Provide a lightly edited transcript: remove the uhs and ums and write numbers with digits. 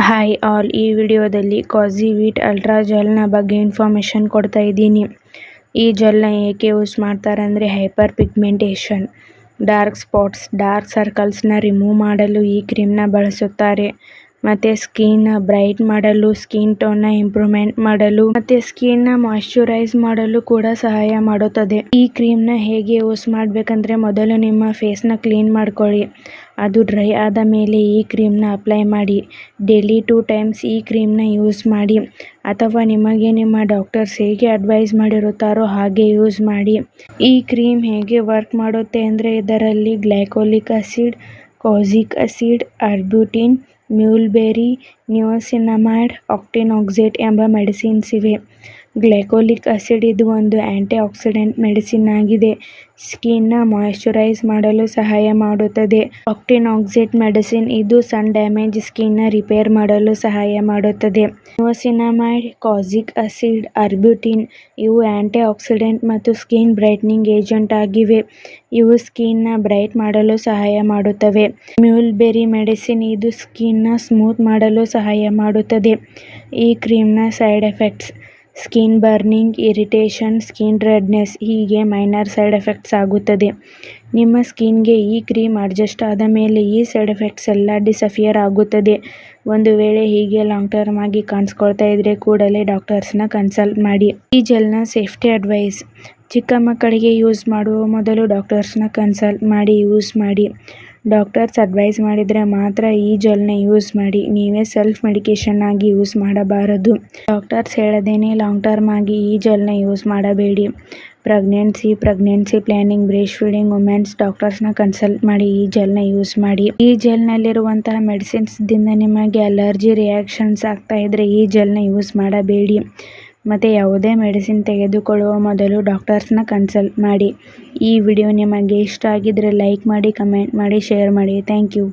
Hi all, ಈ ವಿಡಿಯೋದಲ್ಲಿ ಕಾಜಿವೀಟ್ ultra ಜೆಲ್ನ ಬಗ್ಗೆ ಇನ್ಫಾರ್ಮೇಷನ್ ಕೊಡ್ತಾ ಇದ್ದೀನಿ. ಈ ಜೆಲ್ನ ಏಕೆ ಯೂಸ್ ಮಾಡ್ತಾರೆ ಅಂದರೆ hyper pigmentation, dark spots, dark ಸರ್ಕಲ್ಸ್ನ ರಿಮೂವ್ ಮಾಡಲು ಈ ಕ್ರೀಮ್ನ ಬಳಸುತ್ತಾರೆ. ಮತ್ತು ಸ್ಕಿನ್ನ ಬ್ರೈಟ್ ಮಾಡಲು, ಸ್ಕಿನ್ ಟೋನ್ನ ಇಂಪ್ರೂವ್ಮೆಂಟ್ ಮಾಡಲು ಮತ್ತು ಸ್ಕಿನ್ನ ಮಾಯಿಶ್ಚರೈಸ್ ಮಾಡಲು ಕೂಡ ಸಹಾಯ ಮಾಡುತ್ತದೆ. ಈ ಕ್ರೀಮ್ನ ಹೇಗೆ ಯೂಸ್ ಮಾಡಬೇಕಂದ್ರೆ, ಮೊದಲು ನಿಮ್ಮ ಫೇಸ್ನ ಕ್ಲೀನ್ ಮಾಡ್ಕೊಳ್ಳಿ. ಅದು ಡ್ರೈ ಆದ ಮೇಲೆ ಈ ಕ್ರೀಮ್ನ ಅಪ್ಲೈ ಮಾಡಿ. ಡೈಲಿ 2 ಟೈಮ್ಸ್ ಈ ಕ್ರೀಮ್ನ ಯೂಸ್ ಮಾಡಿ, ಅಥವಾ ನಿಮಗೆ ನಿಮ್ಮ ಡಾಕ್ಟರ್ಸ್ ಹೇಗೆ ಅಡ್ವೈಸ್ ಮಾಡಿರುತ್ತಾರೋ ಹಾಗೆ ಯೂಸ್ ಮಾಡಿ. ಈ ಕ್ರೀಮ್ ಹೇಗೆ ವರ್ಕ್ ಮಾಡುತ್ತೆ ಅಂದರೆ, ಇದರಲ್ಲಿ ಗ್ಲೈಕೋಲಿಕ್ ಆಸಿಡ್, ಕಾಜಿಕ್ ಆಸಿಡ್, ಆರ್ಬ್ಯುಟಿನ್, ಮ್ಯೂಲ್ಬೆರಿ, ನಿಯಾಸಿನಮೈಡ್, ಆಕ್ಟಿನೋಕ್ಸೇಟ್ ಎಂಬ ಮೆಡಿಸಿನ್ಸ್ ಇವೆ. ಗ್ಲೈಕೋಲಿಕ್ ಆಸಿಡ್ ಇದು ಒಂದು ಆಂಟಿ ಆಕ್ಸಿಡೆಂಟ್ ಮೆಡಿಸಿನ್ ಆಗಿದೆ, ಸ್ಕಿನ್ನ ಮಾಯಿಶ್ಚರೈಸ್ ಮಾಡಲು ಸಹಾಯ ಮಾಡುತ್ತದೆ. ಆಕ್ಟಿನೋಕ್ಸೇಟ್ ಮೆಡಿಸಿನ್ ಇದು ಸನ್ ಡ್ಯಾಮೇಜ್ ಸ್ಕಿನ್ನ ರಿಪೇರ್ ಮಾಡಲು ಸಹಾಯ ಮಾಡುತ್ತದೆ. ನಿಯಾಸಿನಮೈಡ್, ಕಾಜಿಕ್ ಆಸಿಡ್, ಆರ್ಬ್ಯುಟಿನ್ ಇವು ಆಂಟಿ ಆಕ್ಸಿಡೆಂಟ್ ಮತ್ತು ಸ್ಕಿನ್ ಬ್ರೈಟ್ನಿಂಗ್ ಏಜೆಂಟ್ ಆಗಿವೆ. ಇವು ಸ್ಕಿನ್ನ ಬ್ರೈಟ್ ಮಾಡಲು ಸಹಾಯ ಮಾಡುತ್ತವೆ. ಮ್ಯೂಲ್ಬೆರಿ ಮೆಡಿಸಿನ್ ಇದು ಸ್ಕಿನ್ನ ಸ್ಮೂತ್ ಮಾಡಲು ಸಹಾಯ ಮಾಡುತ್ತದೆ. ಈ ಕ್ರೀಮ್ನ side effects: skin burning, irritation, skin redness ಹೀಗೆ ಮೈನರ್ ಸೈಡ್ ಎಫೆಕ್ಟ್ಸ್ ಆಗುತ್ತದೆ. ನಿಮ್ಮ ಸ್ಕಿನ್ಗೆ ಈ ಕ್ರೀಮ್ ಅಡ್ಜಸ್ಟ್ ಆದ ಮೇಲೆ ಈ ಸೈಡ್ ಎಫೆಕ್ಟ್ಸ್ ಎಲ್ಲ ಡಿಸಪಿಯರ್ ಆಗುತ್ತದೆ. ಒಂದು ವೇಳೆ ಹೀಗೆ ಲಾಂಗ್ ಟರ್ಮ್ ಆಗಿ ಕಾಣಿಸ್ಕೊಳ್ತಾ ಇದ್ರೆ ಕೂಡಲೇ ಡಾಕ್ಟರ್ಸ್ನ ಕನ್ಸಲ್ಟ್ ಮಾಡಿ. ಈ ಜೆಲ್ನ ಸೇಫ್ಟಿ ಅಡ್ವೈಸ್: ಚಿಕ್ಕ ಮಕ್ಕಳಿಗೆ ಯೂಸ್ ಮಾಡುವ ಮೊದಲು ಡಾಕ್ಟರ್ಸ್ನ ಕನ್ಸಲ್ಟ್ ಮಾಡಿ ಯೂಸ್ ಮಾಡಿ. ಡಾಕ್ಟರ್ಸ್ ಅಡ್ವೈಸ್ ಮಾಡಿದರೆ ಮಾತ್ರ ಈ ಜೆಲ್ನ ಯೂಸ್ ಮಾಡಿ. ನೀವೇ ಸೆಲ್ಫ್ ಮೆಡಿಕೇಷನ್ ಆಗಿ ಯೂಸ್ ಮಾಡಬಾರದು. ಡಾಕ್ಟರ್ಸ್ ಹೇಳದೇನೆ ಲಾಂಗ್ ಟರ್ಮ್ ಆಗಿ ಈ ಜೆಲ್ನ ಯೂಸ್ ಮಾಡಬೇಡಿ. Pregnancy planning, breast feeding women's ಡಾಕ್ಟರ್ಸ್ನ ಕನ್ಸಲ್ಟ್ ಮಾಡಿ ಈ ಜೆಲ್ನ ಯೂಸ್ ಮಾಡಿ. ಈ ಜೆಲ್ನಲ್ಲಿರುವಂತಹ ಮೆಡಿಸಿನ್ಸ್ ದಿಂದ ನಿಮಗೆ ಅಲರ್ಜಿ ರಿಯಾಕ್ಷನ್ಸ್ ಆಗ್ತಾ ಇದ್ರೆ ಈ ಜೆಲ್ನ ಯೂಸ್ ಮಾಡಬೇಡಿ. ಮತ್ತು ಯಾವುದೇ ಮೆಡಿಸಿನ್ ತೆಗೆದುಕೊಳ್ಳುವ ಮೊದಲು ಡಾಕ್ಟರ್ಸ್ನ ಕನ್ಸಲ್ಟ್ ಮಾಡಿ. ಈ ವಿಡಿಯೋ ನಿಮಗೆ ಇಷ್ಟ ಆಗಿದ್ರೆ ಲೈಕ್ ಮಾಡಿ, ಕಮೆಂಟ್ ಮಾಡಿ, ಶೇರ್ ಮಾಡಿ. Thank you.